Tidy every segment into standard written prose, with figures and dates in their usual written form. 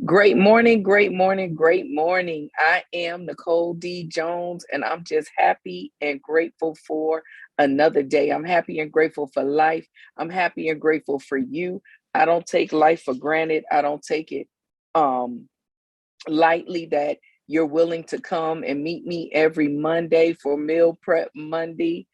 Great morning, great morning, great morning. I am Nicole D. Jones, and I'm just happy and grateful for another day. I'm happy and grateful for life. I'm happy and grateful for you. I don't take life for granted. I don't take it um, lightly that you're willing to come and meet me every Monday for Meal Prep Monday.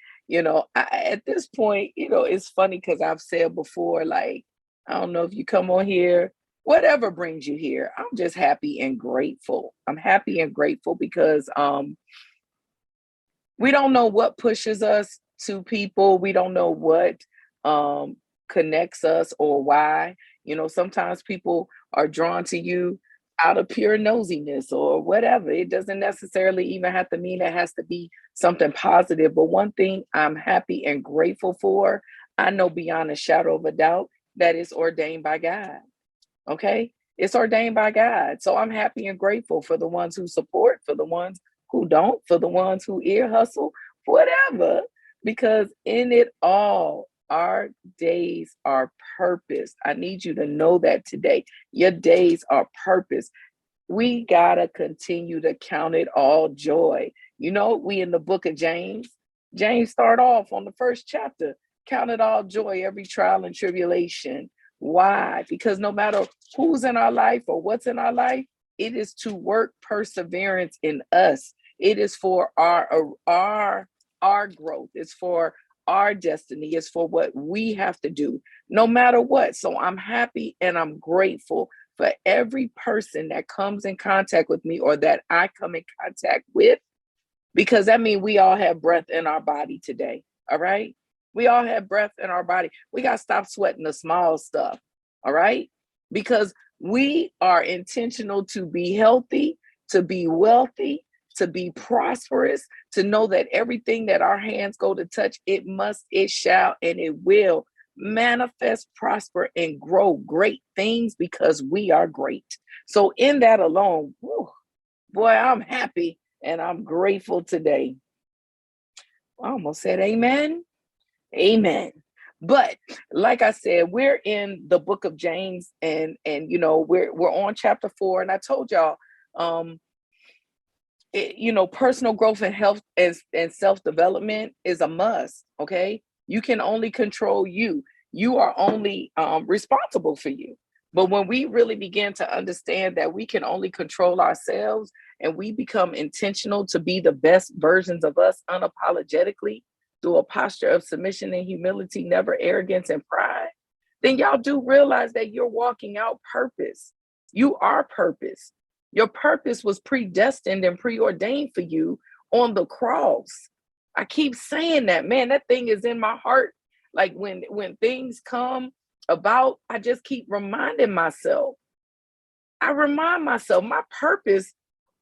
At this point, it's funny because I've said before, like, I don't know if you come on here, whatever brings you here. I'm just happy and grateful. I'm happy and grateful because we don't know what pushes us to people. We don't know what um, connects us or why. Sometimes people are drawn to you out of pure nosiness or whatever. It doesn't necessarily even have to mean it has to be something positive. But one thing I'm happy and grateful for, I know beyond a shadow of a doubt that it's ordained by God. Okay. It's ordained by God. So I'm happy and grateful for the ones who support, for the ones who don't, for the ones who ear hustle, whatever, because in it all, our days are purpose. I need you to know that today. Your days are purpose. We got to continue to count it all joy. We in the book of James. James start off on the first chapter. Count it all joy, every trial and tribulation. Why? Because no matter who's in our life or what's in our life, it is to work perseverance in us. It is for our growth. It's for our destiny. It's for what we have to do, no matter what. So I'm happy and I'm grateful for every person that comes in contact with me or that I come in contact with, because that means we all have breath in our body today. All right. We all have breath in our body. We got to stop sweating the small stuff. All right. Because we are intentional to be healthy, to be wealthy, to be prosperous, to know that everything that our hands go to touch, it must, it shall, and it will manifest, prosper, and grow great things because we are great. So in that alone, whew, boy, I'm happy and I'm grateful today. I almost said amen. Amen. But like I said, we're in the book of James, and we're on chapter 4. And I told y'all, personal growth and health and self-development is a must. Okay. You can only control you. You are only responsible for you. But when we really begin to understand that we can only control ourselves and we become intentional to be the best versions of us unapologetically through a posture of submission and humility, never arrogance and pride, then y'all do realize that you're walking out purpose. You are purpose. Your purpose was predestined and preordained for you on the cross. I keep saying that, man, that thing is in my heart. Like when things come about, I just keep reminding myself. I remind myself my purpose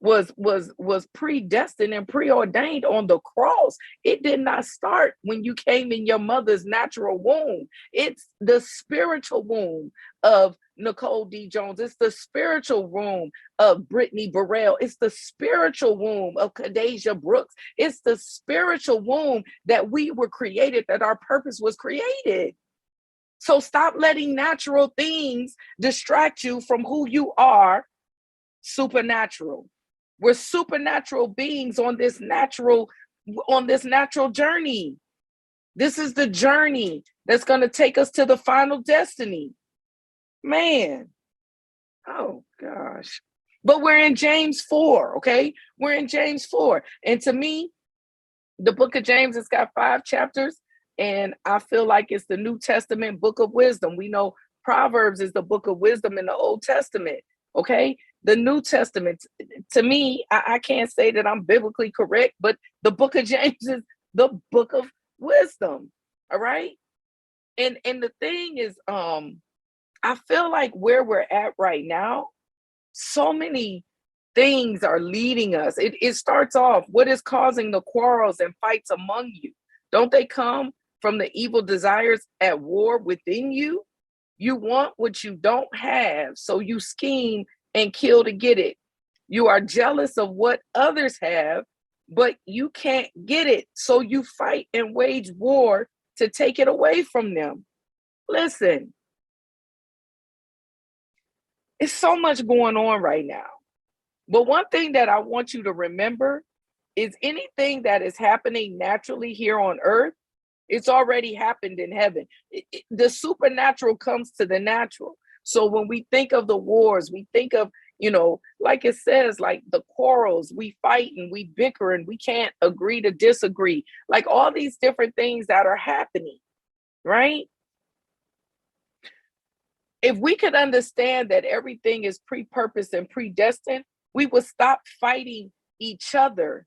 was predestined and preordained on the cross. It did not start when you came in your mother's natural womb. It's the spiritual womb of Nicole D. Jones. It's the spiritual womb of Brittany Burrell. It's the spiritual womb of Kadasia Brooks. It's the spiritual womb that we were created, that our purpose was created. So stop letting natural things distract you from who you are, supernatural. We're supernatural beings on this natural journey. This is the journey that's going to take us to the final destiny. Man. Oh gosh. But we're in James 4, okay? We're in James 4. And to me, the book of James has got 5 chapters, and I feel like it's the New Testament book of wisdom. We know Proverbs is the book of wisdom in the Old Testament, okay? The New Testament, to me, I can't say that I'm biblically correct, but the book of James is the book of wisdom, all right? And the thing is, I feel like where we're at right now, so many things are leading us. It starts off, what is causing the quarrels and fights among you? Don't they come from the evil desires at war within you? You want what you don't have, so you scheme and kill to get it. You are jealous of what others have, but you can't get it, so you fight and wage war to take it away from them. Listen, It's so much going on right now. But one thing that I want you to remember is anything that is happening naturally here on earth, it's already happened in heaven. The supernatural comes to the natural. So when we think of the wars, we think of, like it says, like the quarrels, we fight and we bicker and we can't agree to disagree, like all these different things that are happening, right? If we could understand that everything is pre-purposed and predestined, we would stop fighting each other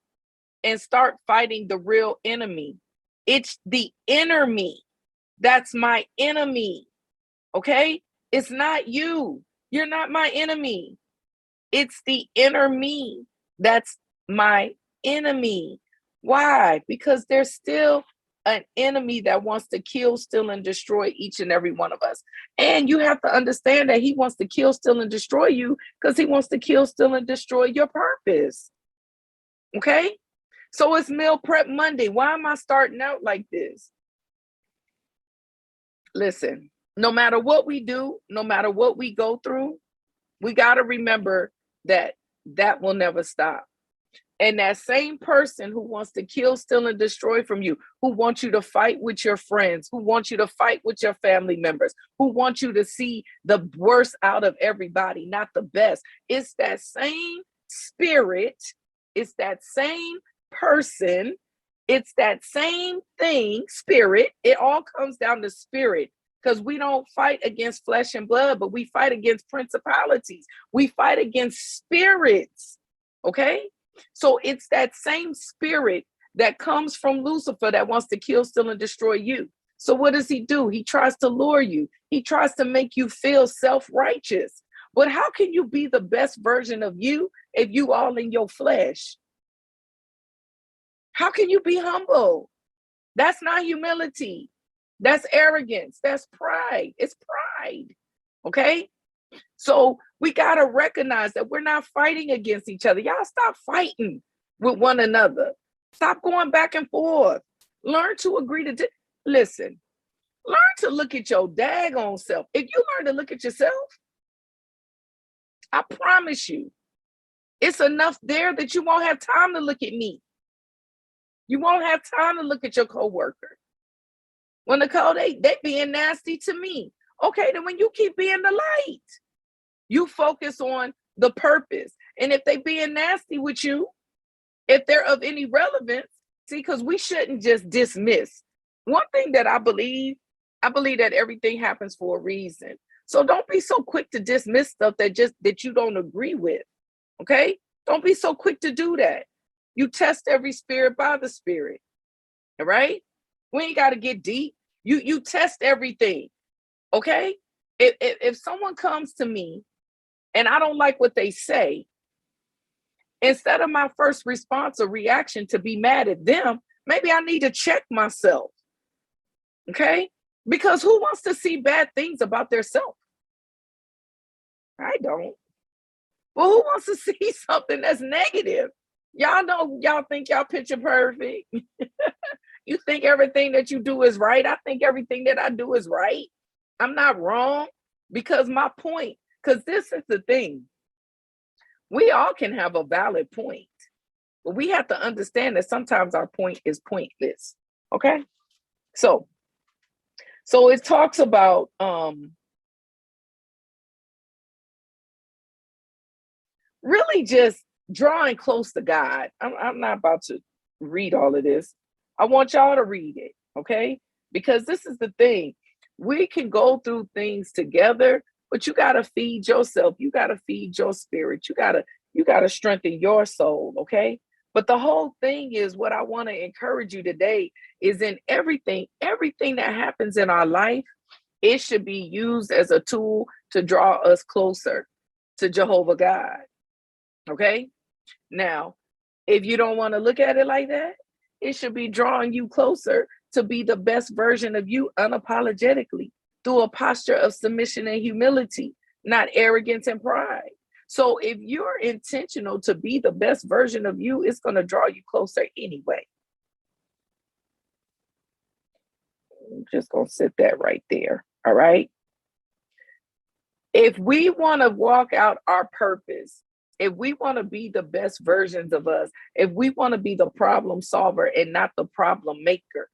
and start fighting the real enemy. It's the inner me. That's my enemy. Okay? It's not you. You're not my enemy. It's the inner me. That's my enemy. Why? Because there's still an enemy that wants to kill, steal, and destroy each and every one of us. And you have to understand that he wants to kill, steal, and destroy you because he wants to kill, steal, and destroy your purpose. Okay? So it's Meal Prep Monday. Why am I starting out like this? Listen, no matter what we do, no matter what we go through, we got to remember that that will never stop. And that same person who wants to kill, steal, and destroy from you, who wants you to fight with your friends, who wants you to fight with your family members, who wants you to see the worst out of everybody, not the best. It's that same spirit. It's that same person. It's that same thing, spirit. It all comes down to spirit, because we don't fight against flesh and blood, but we fight against principalities. We fight against spirits. Okay? So it's that same spirit that comes from Lucifer that wants to kill, steal, and destroy you. So what does he do? He tries to lure you. He tries to make you feel self-righteous. But how can you be the best version of you if you all in your flesh? How can you be humble? That's not humility. That's arrogance. That's pride. It's pride. Okay? So we got to recognize that we're not fighting against each other. Y'all stop fighting with one another. Stop going back and forth. Learn to agree to listen. Learn to look at your daggone self. If you learn to look at yourself, I promise you, it's enough there that you won't have time to look at me. You won't have time to look at your coworker. When they being nasty to me. Okay, then when you keep being the light, you focus on the purpose. And if they being nasty with you, if they're of any relevance, see, because we shouldn't just dismiss. One thing that I believe that everything happens for a reason. So don't be so quick to dismiss stuff that you don't agree with. Okay? Don't be so quick to do that. You test every spirit by the spirit. All right? We ain't got to get deep. You test everything. Okay? If someone comes to me and I don't like what they say, instead of my first response or reaction to be mad at them, maybe I need to check myself. Okay? Because who wants to see bad things about themselves? I don't. Well, who wants to see something that's negative? Y'all know, y'all think y'all picture perfect. You think everything that you do is right. I think everything that I do is right. I'm not wrong, because my point, because this is the thing. We all can have a valid point, but we have to understand that sometimes our point is pointless. Okay? So it talks about really just drawing close to God. I'm not about to read all of this. I want y'all to read it, okay? Because this is the thing. We can go through things together, but you got to feed yourself. You got to feed your spirit. You got to strengthen your soul, okay? But the whole thing is, what I want to encourage you today is, in everything that happens in our life, it should be used as a tool to draw us closer to Jehovah God. Okay? Now, if you don't want to look at it like that, it should be drawing you closer to be the best version of you unapologetically, through a posture of submission and humility, not arrogance and pride. So if you're intentional to be the best version of you, it's going to draw you closer anyway. I'm just going to sit that right there. All right? If we want to walk out our purpose, if we want to be the best versions of us, if we want to be the problem solver and not the problem maker,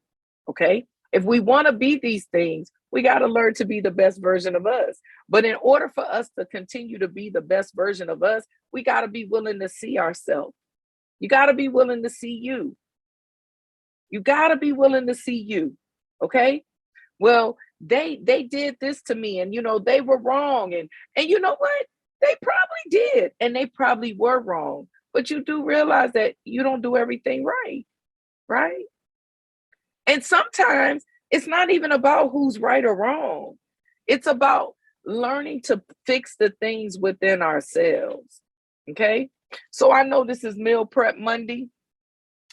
okay? If we want to be these things, we got to learn to be the best version of us. But in order for us to continue to be the best version of us, we got to be willing to see ourselves. You got to be willing to see you. You got to be willing to see you. Okay? Well, they did this to me, and they were wrong, and you know what? They probably did, and they probably were wrong. But you do realize that you don't do everything right, right? And sometimes it's not even about who's right or wrong. It's about learning to fix the things within ourselves. Okay? So I know this is Meal Prep Monday,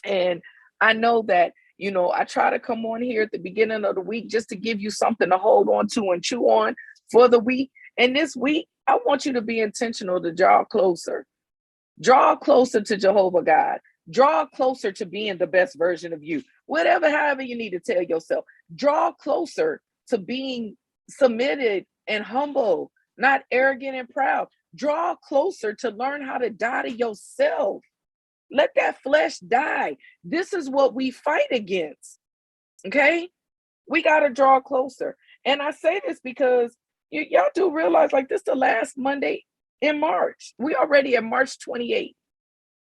and I know that, I try to come on here at the beginning of the week just to give you something to hold on to and chew on for the week. And this week, I want you to be intentional to draw closer. Draw closer to Jehovah God. Draw closer to being the best version of you. However you need to tell yourself. Draw closer to being submitted and humble, not arrogant and proud. Draw closer to learn how to die to yourself. Let that flesh die. This is what we fight against. Okay? We got to draw closer. And I say this because y'all do realize, like, this is the last Monday in March. We already at March 28th.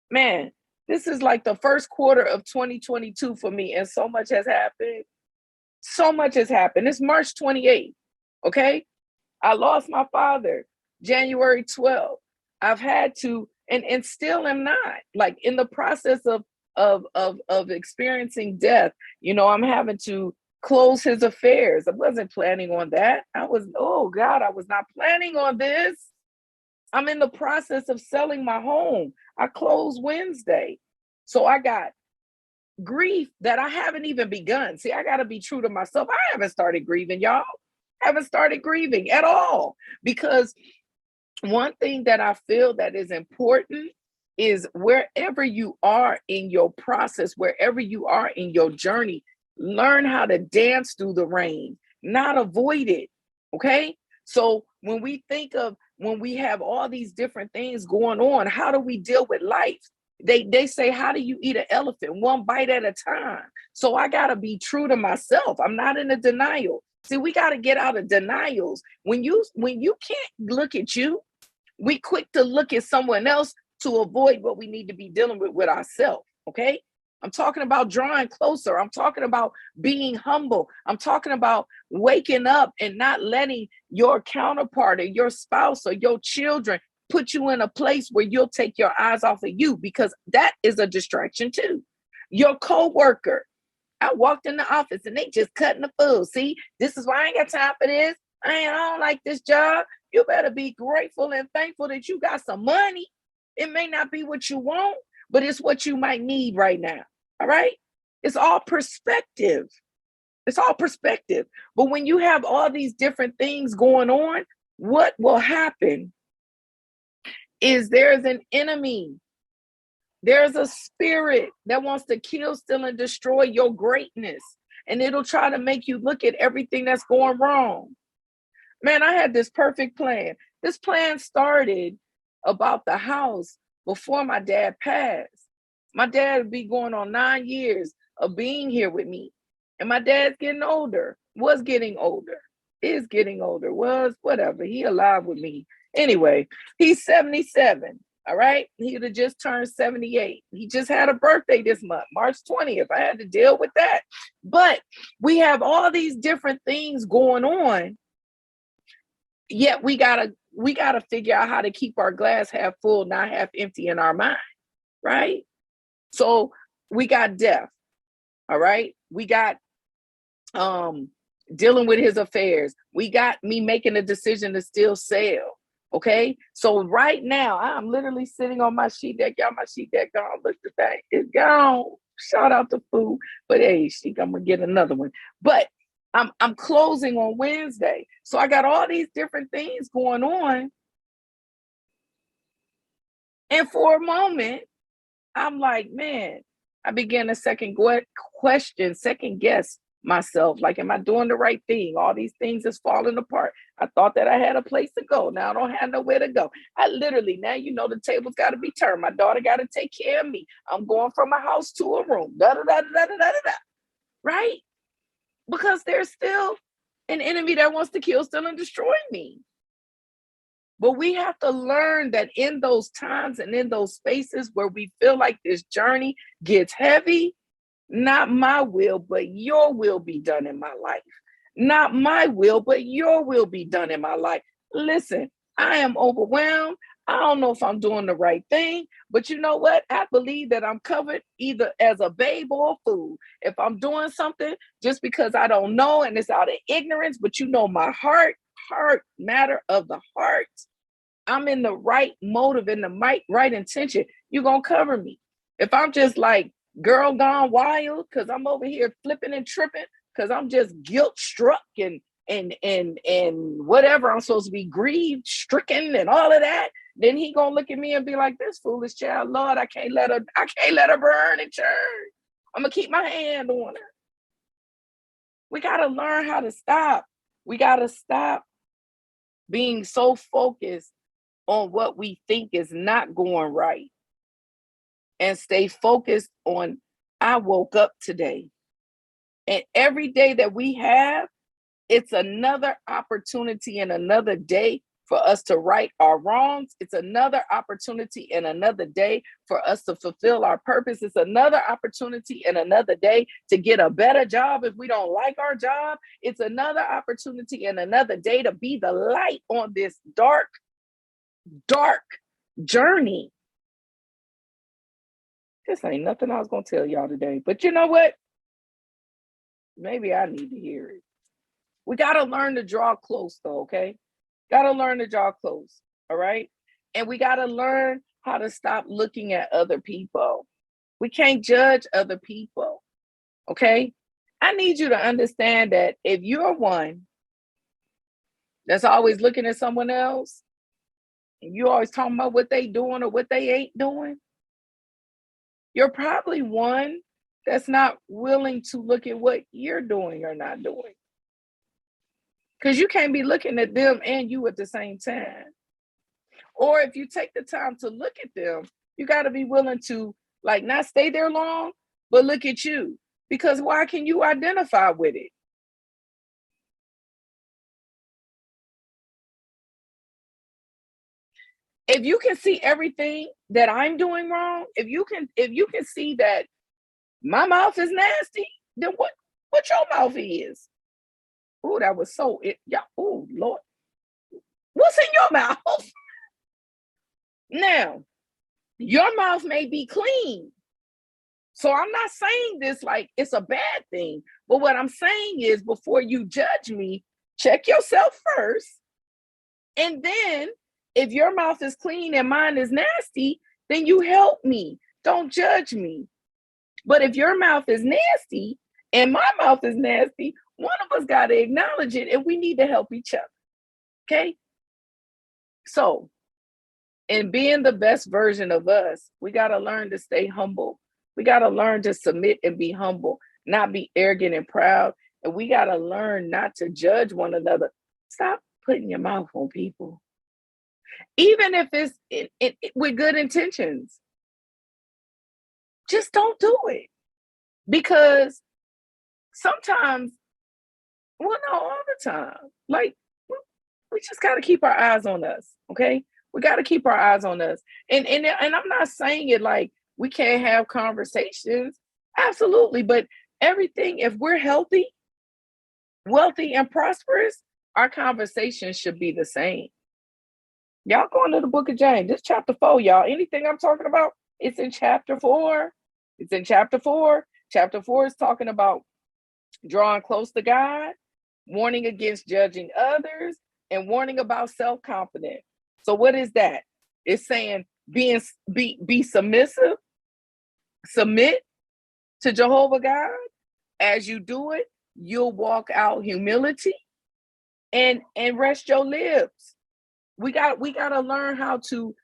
Man, this is like the first quarter of 2022 for me, and so much has happened. So much has happened. It's March 28th. Okay? I lost my father January 12th. I've had to, and still am not, like, in the process of experiencing death. I'm having to close his affairs. I wasn't planning on that. Oh God, I was not planning on this. I'm in the process of selling my home. I closed Wednesday. So I got grief that I haven't even begun. See, I got to be true to myself. I haven't started grieving, y'all. I haven't started grieving at all, because one thing that I feel that is important is wherever you are in your process, wherever you are in your journey, learn how to dance through the rain, not avoid it. Okay? So when we have all these different things going on, how do we deal with life? They say, how do you eat an elephant? One bite at a time. So I got to be true to myself. I'm not in a denial. See, we got to get out of denials. When you can't look at you, we quick to look at someone else to avoid what we need to be dealing with ourselves. Okay? I'm talking about drawing closer. I'm talking about being humble. I'm talking about waking up and not letting your counterpart or your spouse or your children put you in a place where you'll take your eyes off of you, because that is a distraction too. Your coworker. I walked in the office and they just cutting the food. See, this is why I ain't got time for this. I don't like this job. You better be grateful and thankful that you got some money. It may not be what you want, but it's what you might need right now. All right? It's all perspective. It's all perspective. But when you have all these different things going on, what will happen is there's an enemy. There's a spirit that wants to kill, steal, and destroy your greatness. And it'll try to make you look at everything that's going wrong. Man, I had this perfect plan. This plan started about the house before my dad passed. My dad would be going on 9 years of being here with me. And my dad's getting older, was getting older, is getting older, was whatever. He alive with me. Anyway, he's 77. All right. He would have just turned 78. He just had a birthday this month, March 20th. I had to deal with that. But we have all these different things going on. Yet we gotta figure out how to keep our glass half full, not half empty in our mind, right? So we got death, all right? We got dealing with his affairs. We got me making a decision to still sell, okay? So right now, I'm literally sitting on my sheet deck. Y'all, my sheet deck gone. Look, the thing is gone. Shout out to food, but hey, I'm gonna get another one. But I'm closing on Wednesday. So I got all these different things going on. And for a moment, I'm like, man, I began to second guess myself. Like, am I doing the right thing? All these things is falling apart. I thought that I had a place to go. Now I don't have nowhere to go. I literally, now the table's got to be turned. My daughter got to take care of me. I'm going from a house to a room. Da da da da da da da. Right? Because there's still an enemy that wants to kill, steal, and destroy me. But we have to learn that in those times and in those spaces where we feel like this journey gets heavy, not my will, but your will be done in my life. Not my will, but your will be done in my life. Listen, I am overwhelmed. I don't know if I'm doing the right thing, but you know what? I believe that I'm covered either as a babe or a fool. If I'm doing something just because I don't know and it's out of ignorance, but my heart matter of the heart. I'm in the right motive, in the right intention. You're going to cover me. If I'm just like girl gone wild because I'm over here flipping and tripping because I'm just guilt struck and whatever, I'm supposed to be grieved, stricken and all of that, then he gonna look at me and be like, this foolish child, Lord, I can't let her burn in church. I'm gonna keep my hand on her. We gotta learn how to stop. We gotta stop being so focused on what we think is not going right and stay focused on, I woke up today. And every day that we have, it's another opportunity and another day for us to right our wrongs. It's another opportunity and another day for us to fulfill our purpose. It's another opportunity and another day to get a better job if we don't like our job. It's another opportunity and another day to be the light on this dark journey. This ain't nothing I was going to tell y'all today, but you know what? Maybe I need to hear it. We got to learn to draw close though, okay? Got to learn to draw close, all right? And we got to learn how to stop looking at other people. We can't judge other people, okay? I need you to understand that if you're one that's always looking at someone else, and you always talking about what they doing or what they ain't doing, you're probably one that's not willing to look at what you're doing or not doing. Because you can't be looking at them and you at the same time. Or if you take the time to look at them, you got to be willing to not stay there long, but look at you. Because why can you identify with it? If you can see everything that I'm doing wrong, if you can see that my mouth is nasty, then what your mouth is? Oh, that was so yeah. Oh, Lord. What's in your mouth? Now, your mouth may be clean. So I'm not saying this like it's a bad thing. But what I'm saying is, before you judge me, check yourself first. And then if your mouth is clean and mine is nasty, then you help me. Don't judge me. But if your mouth is nasty and my mouth is nasty, one of us got to acknowledge it and we need to help each other. Okay? So, in being the best version of us, we got to learn to stay humble. We got to learn to submit and be humble, not be arrogant and proud. And we got to learn not to judge one another. Stop putting your mouth on people. Even if it's with good intentions. Just don't do it. Because sometimes, well, no, all the time. We just got to keep our eyes on us, okay? We got to keep our eyes on us. And I'm not saying it like we can't have conversations. Absolutely. But everything, if we're healthy, wealthy, and prosperous, our conversations should be the same. Y'all going to the book of James. This chapter 4, y'all. Anything I'm talking about, it's in chapter 4. It's in chapter 4. Chapter 4 is talking about drawing close to God, warning against judging others, and warning about self-confidence. So what is that? It's saying be submissive, submit to Jehovah God. As you do it, you'll walk out humility and rest your lips. We got to learn how to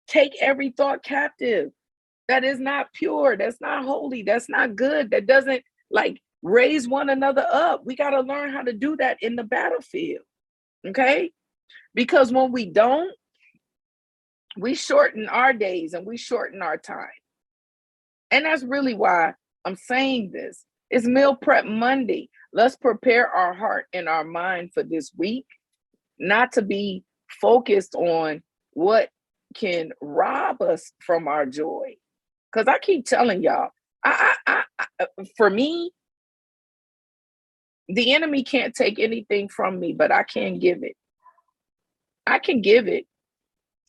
take every thought captive that is not pure, that's not holy, that's not good, that doesn't raise one another up. We got to learn how to do that in the battlefield. Okay? Because when we don't, we shorten our days and we shorten our time. And that's really why I'm saying this. It's Meal Prep Monday. Let's prepare our heart and our mind for this week, not to be focused on what can rob us from our joy. Because I keep telling y'all, for me, the enemy can't take anything from me, but I can give it. I can give it.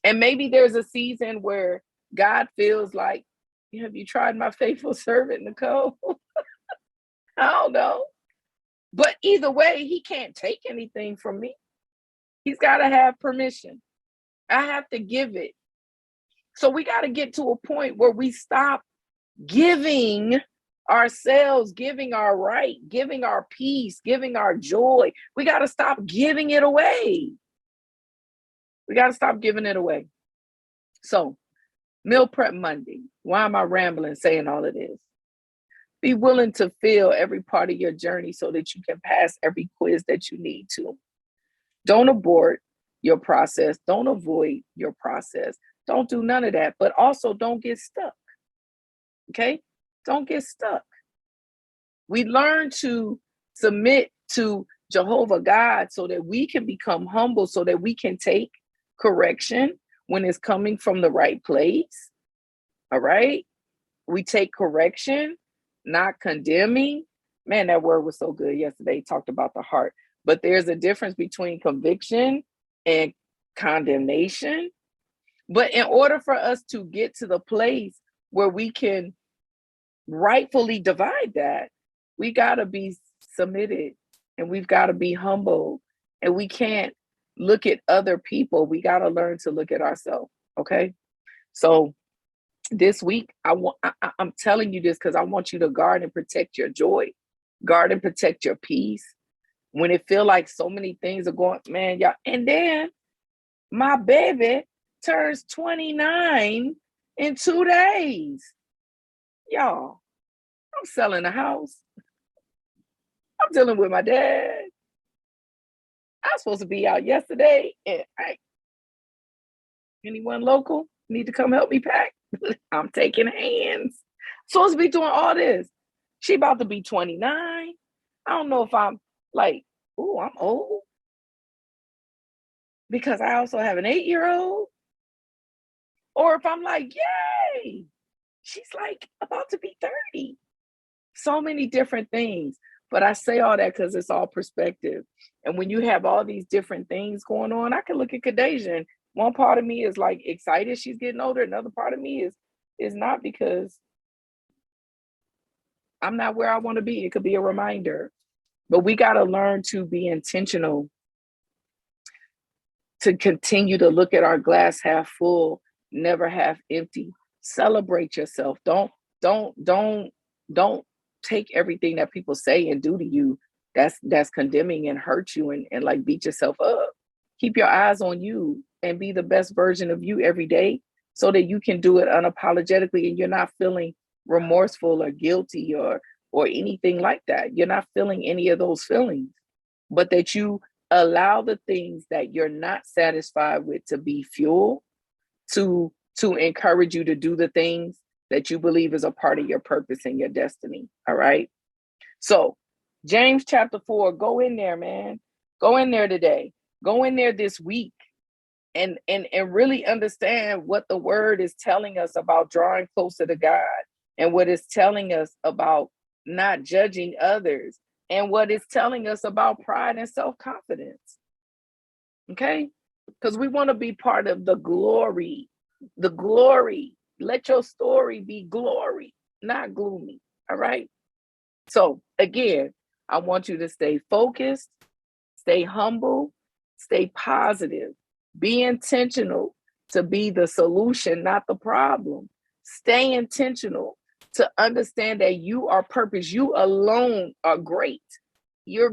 And maybe there's a season where God feels like, have you tried my faithful servant, Nicole? I don't know. But either way, he can't take anything from me. He's got to have permission. I have to give it. So we got to get to a point where we stop giving ourselves, giving our right, giving our peace, giving our joy. We got to stop giving it away. We got to stop giving it away. So, Meal Prep Monday. Why am I rambling saying all of this? Be willing to feel every part of your journey so that you can pass every quiz that you need to. Don't abort your process. Don't avoid your process. Don't do none of that. But also don't get stuck. Okay? Don't get stuck. We learn to submit to Jehovah God so that we can become humble, so that we can take correction when it's coming from the right place. All right? We take correction, not condemning. Man, that word was so good yesterday. Talked about the heart. But there's a difference between conviction and condemnation. But in order for us to get to the place where we can rightfully divide that, we got to be submitted and we've got to be humble, and we can't look at other people. We got to learn to look at ourselves. Okay. So this week, I'm telling you this because I want you to guard and protect your joy, guard and protect your peace. When it feel like so many things are going, man, y'all. And then my baby turns 29 in 2 days. Y'all, I'm selling a house. I'm dealing with my dad. I was supposed to be out yesterday. And anyone local need to come help me pack? I'm taking hands. Supposed to be doing all this. She about to be 29. I don't know if I'm like, ooh, I'm old. Because I also have an 8-year-old. Or if I'm like, yay, she's like about to be 30. So many different things. But I say all that because it's all perspective. And when you have all these different things going on, I can look at Kadasia and one part of me is like excited she's getting older. Another part of me is not, because I'm not where I want to be. It could be a reminder. But we got to learn to be intentional, to continue to look at our glass half full, never half empty. Celebrate yourself. Don't take everything that people say and do to you that's condemning and hurt you and like beat yourself up. Keep your eyes on you and be the best version of you every day so that you can do it unapologetically and you're not feeling remorseful or guilty or anything like that. You're not feeling any of those feelings, but that you allow the things that you're not satisfied with to be fuel to encourage you to do the things that you believe is a part of your purpose and your destiny. All right. So James chapter 4, go in there, man. Go in there today. Go in there this week and really understand what the word is telling us about drawing closer to God, and what it's telling us about not judging others, and what it's telling us about pride and self-confidence. Okay? Because we want to be part of the glory. The glory. Let your story be glory, not gloomy. All right? So again, I want you to stay focused, stay humble, stay positive, be intentional to be the solution, not the problem. Stay intentional to understand that you are purpose. You alone are great. You're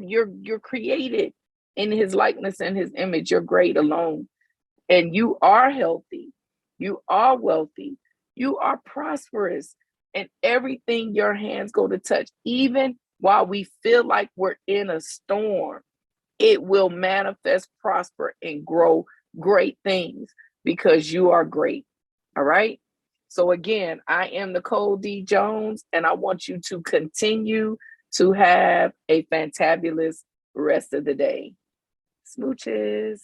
created in his likeness and his image. You're great alone. And you are healthy. You are wealthy. You are prosperous. And everything your hands go to touch, even while we feel like we're in a storm, it will manifest, prosper, and grow great things because you are great. All right. So, again, I am Nicole D. Jones, and I want you to continue to have a fantabulous rest of the day. Smooches.